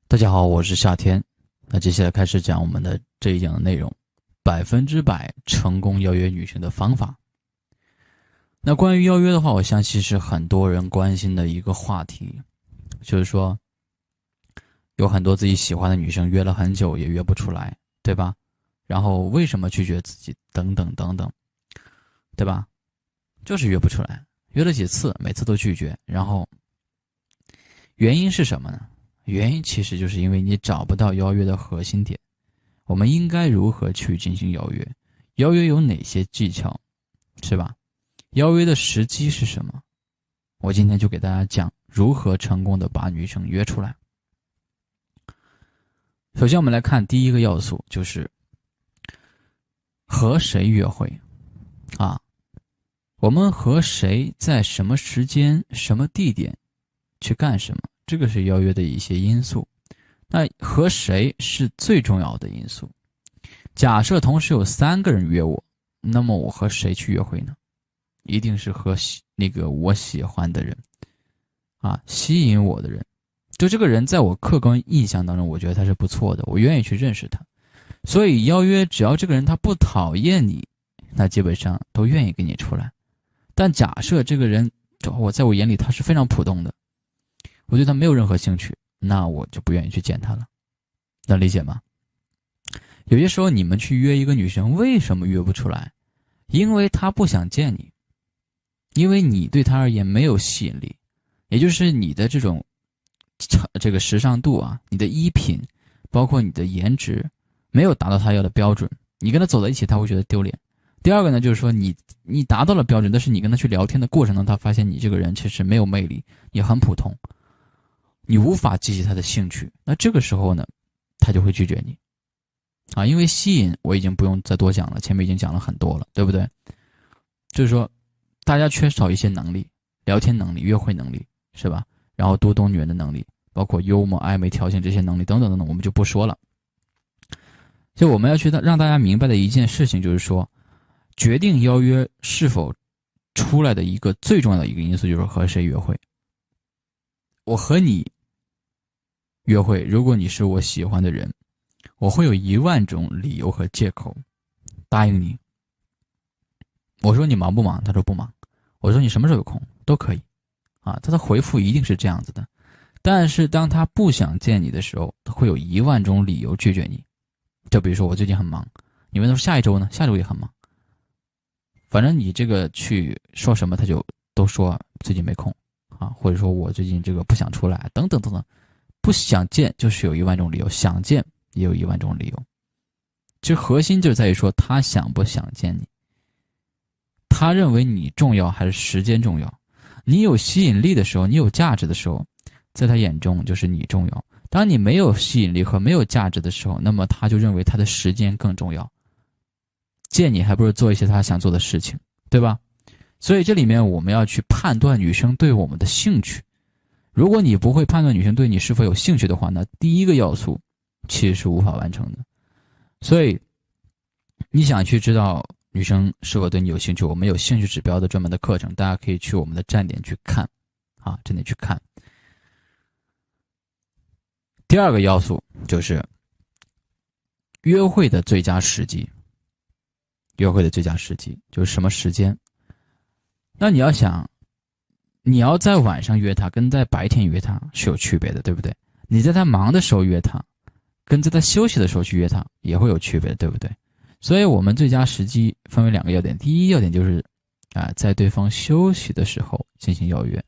大家好，我是夏天。那接下来开始讲我们的这一讲的内容，100%成功邀约女生的方法。那关于邀约的话，我相信是很多人关心的一个话题，就是说，有很多自己喜欢的女生约了很久也约不出来，对吧？然后为什么拒绝自己，等等等等，对吧？就是约不出来，约了几次，每次都拒绝，然后原因是什么呢？原因其实就是因为你找不到邀约的核心点。我们应该如何去进行邀约？邀约有哪些技巧，是吧？邀约的时机是什么？我今天就给大家讲如何成功的把女生约出来。首先我们来看第一个要素，就是和谁约会啊？我们和谁在什么时间、什么地点去干什么？这个是邀约的一些因素。那和谁是最重要的因素。假设同时有3个人约我，那么我和谁去约会呢？一定是和那个我喜欢的人啊，吸引我的人。就这个人在我客观印象当中，我觉得他是不错的，我愿意去认识他。所以邀约，只要这个人他不讨厌你，那基本上都愿意跟你出来。但假设这个人在我眼里他是非常普通的，我对他没有任何兴趣，那我就不愿意去见他了。能理解吗？有些时候你们去约一个女生，为什么约不出来？因为她不想见你，因为你对她而言没有吸引力，也就是你的这个时尚度啊，你的衣品，包括你的颜值，没有达到她要的标准，你跟她走在一起，她会觉得丢脸。第二个呢，就是说你达到了标准，但是你跟她去聊天的过程中，她发现你这个人其实没有魅力，也很普通，你无法激起她的兴趣，那这个时候呢，她就会拒绝你啊。因为吸引我已经不用再多讲了，前面已经讲了很多了，对不对？就是说大家缺少一些能力，聊天能力、约会能力，是吧？然后读懂女人的能力，包括幽默、暧昧、调情这些能力等等等等，我们就不说了。就我们要去让大家明白的一件事情，就是说决定邀约是否出来的一个最重要的一个因素，就是和谁约会。我和你约会，如果你是我喜欢的人，我会有10000种理由和借口答应你。我说你忙不忙？他说不忙。我说你什么时候有空？都可以啊。他的回复一定是这样子的。但是当他不想见你的时候，他会有10000种理由拒绝你。就比如说我最近很忙，你问他说下一周呢？下周也很忙。反正你这个去说什么，他就都说最近没空啊，或者说我最近这个不想出来，等等等等。不想见就是有10000种理由，想见也有10000种理由。其实核心就在于说他想不想见你，他认为你重要还是时间重要。你有吸引力的时候，你有价值的时候，在他眼中就是你重要。当你没有吸引力和没有价值的时候，那么他就认为他的时间更重要，见你还不如做一些他想做的事情，对吧？所以这里面我们要去判断女生对我们的兴趣。如果你不会判断女生对你是否有兴趣的话，那第一个要素其实是无法完成的。所以你想去知道女生是否对你有兴趣，我们有兴趣指标的专门的课程，大家可以去我们的站点去看啊，站点去看。第二个要素就是约会的最佳时机。约会的最佳时机就是什么时间？那你要想，你要在晚上约他跟在白天约他是有区别的，对不对？你在他忙的时候约他跟在他休息的时候去约他也会有区别的，对不对？所以我们最佳时机分为2个要点。第一要点就是在对方休息的时候进行邀约。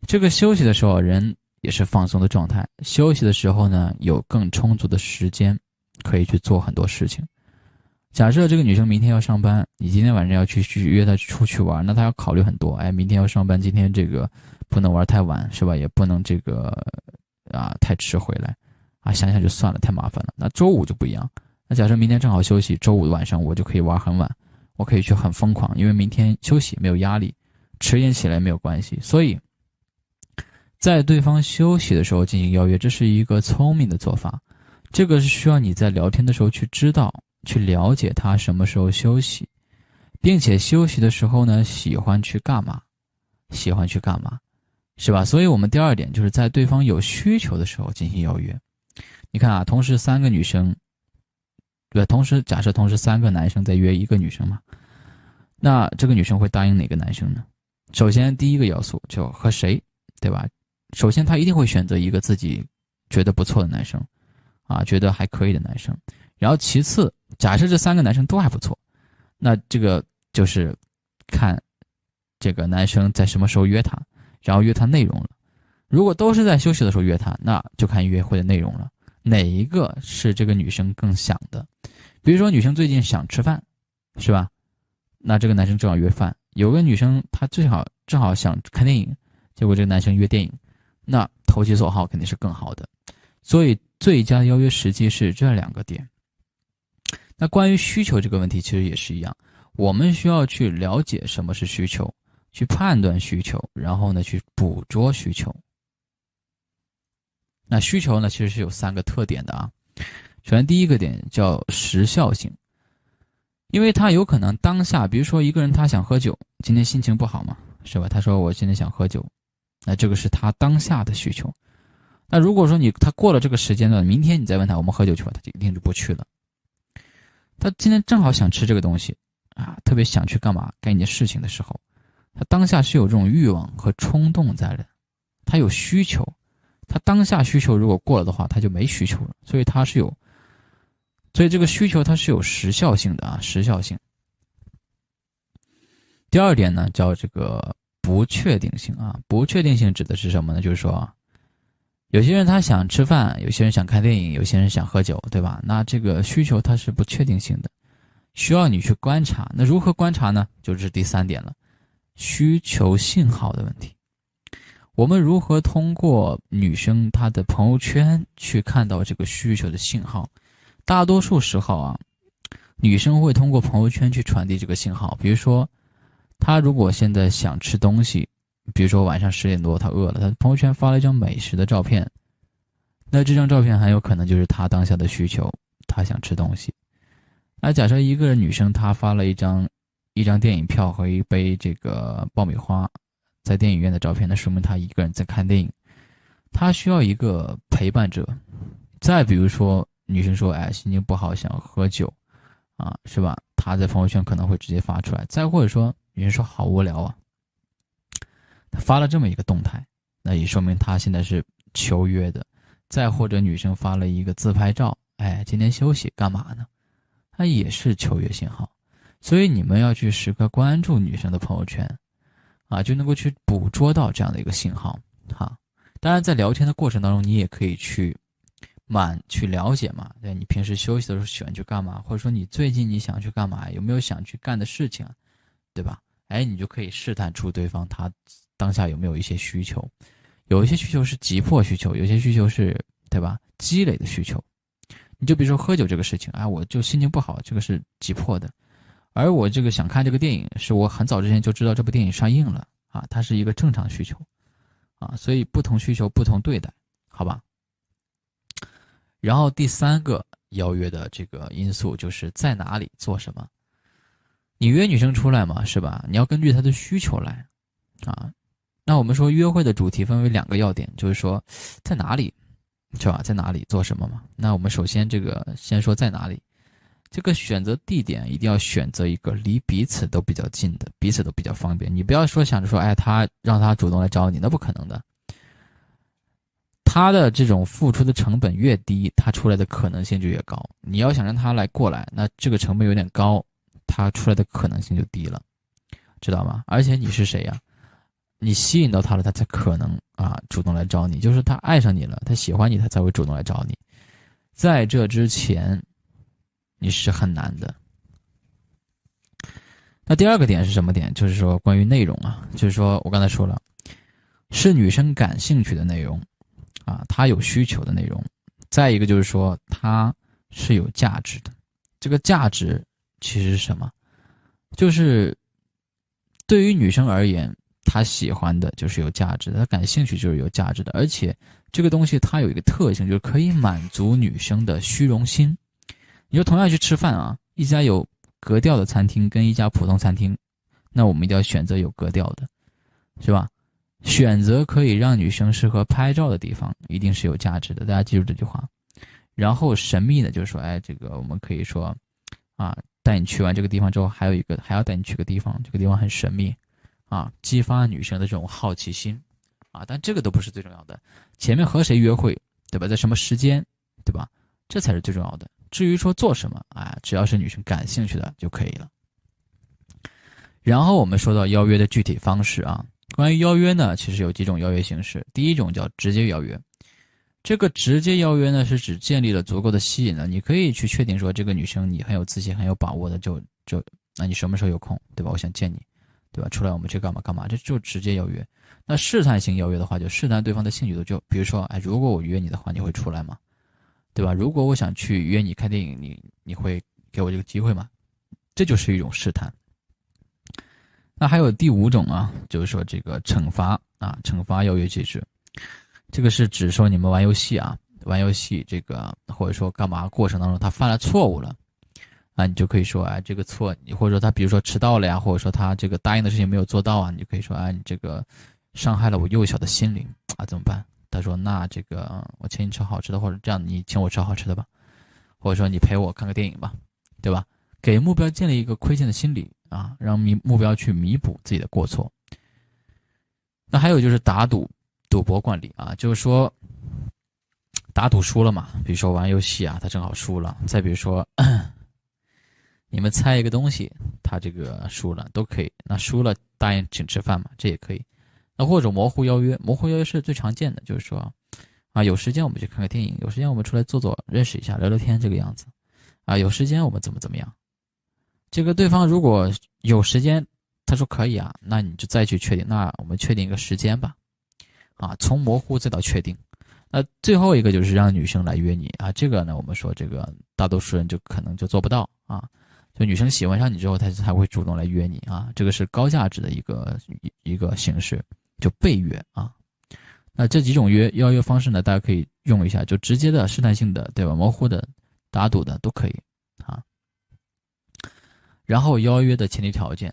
这个休息的时候人也是放松的状态，休息的时候呢有更充足的时间可以去做很多事情。假设这个女生明天要上班，你今天晚上要去约她出去玩，那她要考虑很多。明天要上班，今天这个不能玩太晚，是吧？也不能这个太迟回来想想就算了，太麻烦了。那周五就不一样，那假设明天正好休息，周五晚上我就可以玩很晚，我可以去很疯狂，因为明天休息没有压力，迟延起来没有关系。所以在对方休息的时候进行邀约，这是一个聪明的做法。这个是需要你在聊天的时候去知道，去了解他什么时候休息，并且休息的时候呢喜欢去干嘛。是吧？所以我们第二点就是在对方有需求的时候进行邀约。你看啊，同时3个女生，对，假设同时3个男生在约一个女生嘛，那这个女生会答应哪个男生呢？首先第一个要素就和谁，对吧？首先她一定会选择一个自己觉得不错的男生啊，觉得还可以的男生。然后其次，假设这3个男生都还不错，那这个就是看这个男生在什么时候约她，然后约她内容了。如果都是在休息的时候约她，那就看约会的内容了，哪一个是这个女生更想的。比如说女生最近想吃饭，是吧？那这个男生正好约饭。有个女生她正好想看电影，结果这个男生约电影，那投其所好肯定是更好的。所以最佳的邀约时机是这2个点。那关于需求这个问题其实也是一样，我们需要去了解什么是需求，去判断需求，然后呢去捕捉需求。那需求呢其实是有3个特点的啊。首先第一个点叫时效性，因为他有可能当下，比如说一个人他想喝酒，今天心情不好嘛，是吧？他说我今天想喝酒，那这个是他当下的需求。那如果说他过了这个时间段，明天你再问他我们喝酒去吧，他就一定就不去了。他今天正好想吃这个东西啊，特别想去干一件事情的时候，他当下是有这种欲望和冲动在的，他有需求，他当下需求如果过了的话，他就没需求了，所以这个需求它是有时效性的啊，时效性。第二点呢，叫这个不确定性啊，不确定性指的是什么呢？就是说，有些人他想吃饭，有些人想看电影，有些人想喝酒，对吧？那这个需求它是不确定性的，需要你去观察。那如何观察呢？就是第3点了，需求信号的问题。我们如何通过女生她的朋友圈去看到这个需求的信号？大多数时候啊，女生会通过朋友圈去传递这个信号。比如说，她如果现在想吃东西，比如说晚上10点多她饿了，她朋友圈发了一张美食的照片，那这张照片很有可能就是她当下的需求，她想吃东西。那假设一个女生她发了一张电影票和一杯这个爆米花在电影院的照片，那说明她一个人在看电影，她需要一个陪伴者。再比如说女生说心情不好想喝酒啊，是吧？她在朋友圈可能会直接发出来。再或者说女生说好无聊啊，她发了这么一个动态，那也说明她现在是求约的。再或者女生发了一个自拍照，今天休息干嘛呢？它也是求约信号。所以你们要去时刻关注女生的朋友圈啊，就能够去捕捉到这样的一个信号哈。当然在聊天的过程当中，你也可以去了解嘛，对，你平时休息的时候喜欢去干嘛，或者说你最近你想去干嘛，有没有想去干的事情，对吧？你就可以试探出对方他当下有没有一些需求。有一些需求是急迫需求，有些需求是，对吧，积累的需求。你就比如说喝酒这个事情，我就心情不好，这个是急迫的。而我这个想看这个电影，是我很早之前就知道这部电影上映了啊，它是一个正常需求啊，所以不同需求不同对待，好吧？然后第3个邀约的这个因素就是在哪里做什么。你约女生出来嘛，是吧？你要根据她的需求来啊。那我们说约会的主题分为2个要点，就是说在哪里，是吧？在哪里做什么嘛？那我们首先先说在哪里。这个选择地点一定要选择一个离彼此都比较近的，彼此都比较方便。你不要说想着说让他主动来找你，那不可能的。他的这种付出的成本越低，他出来的可能性就越高。你要想让他过来，那这个成本有点高，他出来的可能性就低了，知道吗？而且你是谁呀？你吸引到他了，他才可能主动来找你，就是他爱上你了，他喜欢你，他才会主动来找你。在这之前你是很难的。那第2个点是什么点？就是说关于内容啊，就是说我刚才说了，是女生感兴趣的内容她有需求的内容。再一个就是说她是有价值的。这个价值其实是什么？就是对于女生而言，她喜欢的就是有价值的，她感兴趣就是有价值的，而且这个东西它有一个特性，就是可以满足女生的虚荣心。你说同样去吃饭一家有格调的餐厅跟一家普通餐厅，那我们一定要选择有格调的，是吧？选择可以让女生适合拍照的地方，一定是有价值的，大家记住这句话。然后神秘的就是说，这个我们可以说带你去完这个地方之后，还要带你去个地方，这个地方很神秘激发女生的这种好奇心但这个都不是最重要的，前面和谁约会，对吧，在什么时间，对吧，这才是最重要的。至于说做什么只要是女生感兴趣的就可以了。然后我们说到邀约的具体方式关于邀约呢，其实有几种邀约形式。第一种叫直接邀约，这个直接邀约呢是指建立了足够的吸引了，你可以去确定说这个女生你很有自信很有把握的，那你什么时候有空，对吧，我想见你，对吧，出来我们去干嘛干嘛，这就直接邀约。那试探性邀约的话，就试探对方的兴趣度，就比如说如果我约你的话，你会出来吗，对吧，如果我想去约你看电影，你会给我这个机会吗，这就是一种试探。那还有第5种就是说这个惩罚邀约机制。这个是指说你们玩游戏这个或者说干嘛过程当中他犯了错误了你就可以说这个错，你或者说他比如说迟到了呀，或者说他这个答应的事情没有做到你就可以说你这个伤害了我幼小的心灵怎么办？他说那这个我请你吃好吃的，或者这样你请我吃好吃的吧，或者说你陪我看个电影吧，对吧？给目标建立一个亏欠的心理让目标去弥补自己的过错。那还有就是赌博惯例就是说打赌输了嘛，比如说玩游戏他正好输了，再比如说你们猜一个东西，他这个输了都可以，那输了答应请吃饭嘛，这也可以。那或者模糊邀约是最常见的，就是说有时间我们去看个电影，有时间我们出来坐认识一下聊聊天这个样子有时间我们怎么样。这个对方如果有时间他说可以那你就再去确定，那我们确定一个时间吧从模糊再到确定。那最后一个就是让女生来约你这个呢我们说这个大多数人就可能就做不到就女生喜欢上你之后她才会主动来约你这个是高价值的一个形式，就被约那这几种邀约方式呢，大家可以用一下，就直接的、试探性的，对吧？模糊的、打赌的都可以然后邀约的前提条件，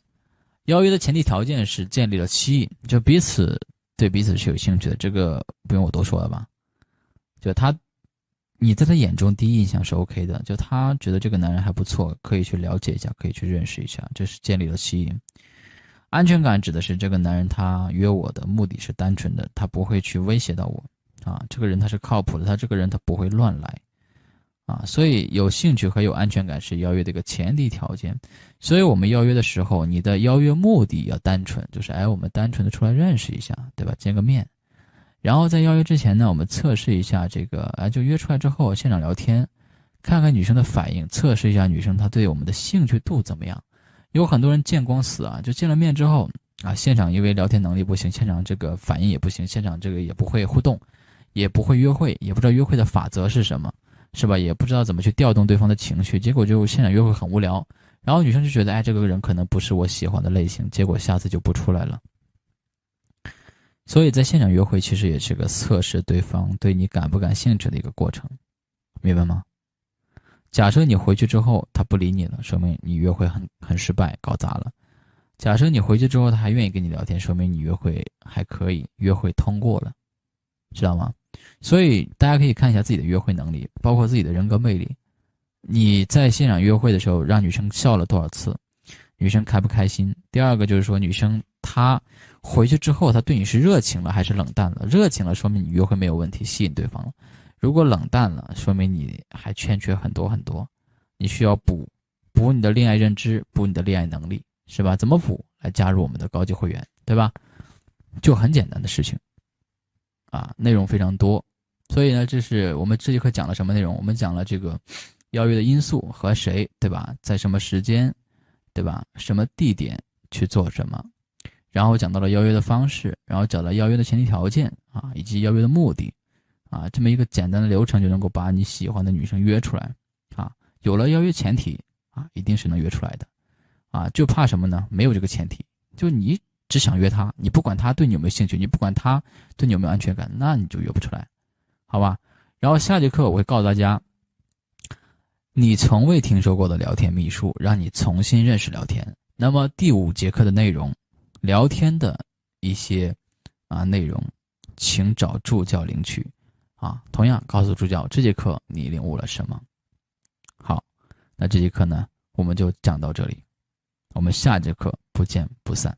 是建立了吸引，就彼此对彼此是有兴趣的，这个不用我多说了吧？就你在他眼中第一印象是 OK 的，就他觉得这个男人还不错，可以去了解一下，可以去认识一下，这是建立了吸引。安全感指的是这个男人他约我的目的是单纯的，他不会去威胁到我这个人他是靠谱的，他这个人他不会乱来所以有兴趣和有安全感是邀约的一个前提条件。所以我们邀约的时候，你的邀约目的要单纯，就是我们单纯的出来认识一下，对吧？见个面。然后在邀约之前呢，我们测试一下这个就约出来之后现场聊天，看看女生的反应，测试一下女生她对我们的兴趣度怎么样。有很多人见光死就见了面之后现场因为聊天能力不行，现场这个反应也不行，现场这个也不会互动，也不会约会，也不知道约会的法则是什么，是吧？也不知道怎么去调动对方的情绪，结果就现场约会很无聊，然后女生就觉得这个人可能不是我喜欢的类型，结果下次就不出来了。所以在现场约会其实也是个测试对方对你感不感兴趣的一个过程，明白吗？假设你回去之后他不理你了，说明你约会很失败，搞砸了。假设你回去之后他还愿意跟你聊天，说明你约会还可以，约会通过了，知道吗？所以大家可以看一下自己的约会能力，包括自己的人格魅力。你在现场约会的时候让女生笑了多少次，女生开不开心。第二个就是说女生她回去之后她对你是热情了还是冷淡了，热情了说明你约会没有问题，吸引对方了，如果冷淡了说明你还欠缺很多很多，你需要补你的恋爱认知，补你的恋爱能力，是吧？怎么补？来加入我们的高级会员，对吧？就很简单的事情内容非常多。所以呢，这是我们这节课讲了什么内容？我们讲了这个邀约的因素和谁，对吧？在什么时间，对吧？什么地点去做什么，然后讲到了邀约的方式，然后讲了邀约的前提条件以及邀约的目的这么一个简单的流程就能够把你喜欢的女生约出来有了邀约前提一定是能约出来的就怕什么呢？没有这个前提，就你只想约她，你不管她对你有没有兴趣，你不管她对你有没有安全感，那你就约不出来，好吧？然后下节课我会告诉大家你从未听说过的聊天秘术，让你重新认识聊天。那么第5节课的内容，聊天的一些内容，请找助教领取同样告诉助教这节课你领悟了什么。好，那这节课呢我们就讲到这里，我们下节课不见不散。